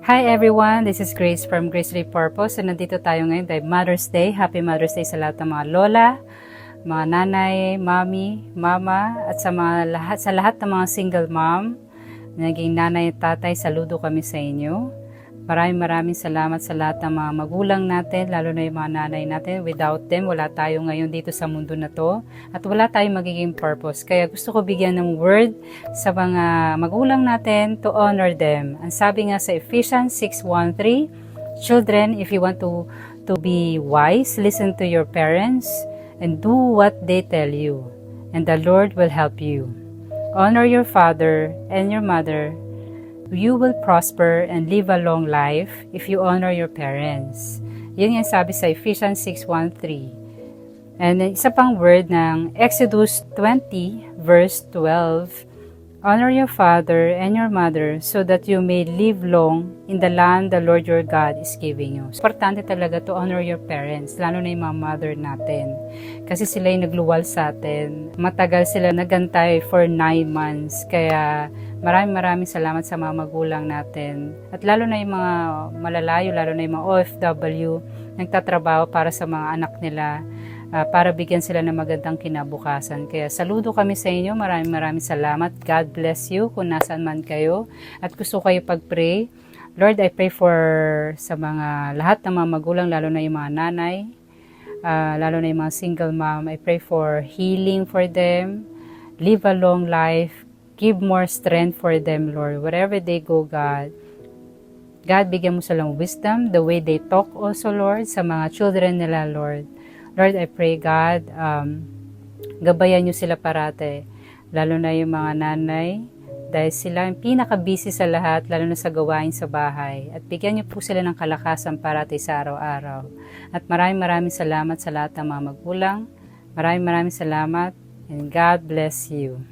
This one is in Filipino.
Hi everyone, this is Grace from Grace Repurpose. So nandito tayo ngayon dahil Mother's Day. Happy Mother's Day sa lahat ng mga lola, mga nanay, mami, mama, at sa lahat ng mga single mom, naging nanay at tatay, saludo kami sa inyo. Maraming salamat sa lahat ng mga magulang natin, lalo na yung mga nanay natin. Without them, wala tayo ngayon dito sa mundo na to. At wala tayong magiging purpose. Kaya gusto ko bigyan ng word sa mga magulang natin to honor them. Ang sabi nga sa Ephesians 6:1-3, children, if you want to be wise, listen to your parents and do what they tell you. And the Lord will help you. Honor your father and your mother. You will prosper and live a long life if you honor your parents. Yun yung sabi sa Ephesians 6:1-3. And isa pang word ng Exodus 20 verse 12. Honor your father and your mother so that you may live long in the land the Lord your God is giving you. Importante talaga to honor your parents, lalo na yung mga mother natin. Kasi sila yung nagluwal sa atin. Matagal sila nagantay for 9 months. Kaya maraming salamat sa mga magulang natin. At lalo na yung mga malalayo, lalo na yung mga OFW, nagtatrabaho para sa mga anak nila, para bigyan sila ng magandang kinabukasan. Kaya saludo kami sa inyo. Maraming salamat. God bless you kung nasaan man kayo. At gusto kayo pag-pray. Lord, I pray for sa mga lahat ng mga magulang, lalo na yung mga nanay, lalo na yung mga single mom. I pray for healing for them. Live a long life. Give more strength for them, Lord. Wherever they go, God. God, bigyan mo silang wisdom, the way they talk also, Lord, sa mga children nila, Lord. Lord, I pray, God, gabayan niyo sila parate, lalo na yung mga nanay, dahil sila yung pinaka-busy sa lahat, lalo na sa gawain sa bahay. At bigyan niyo po sila ng kalakasan parate sa araw-araw. At maraming salamat sa lahat ng mga magulang. Maraming salamat, and God bless you.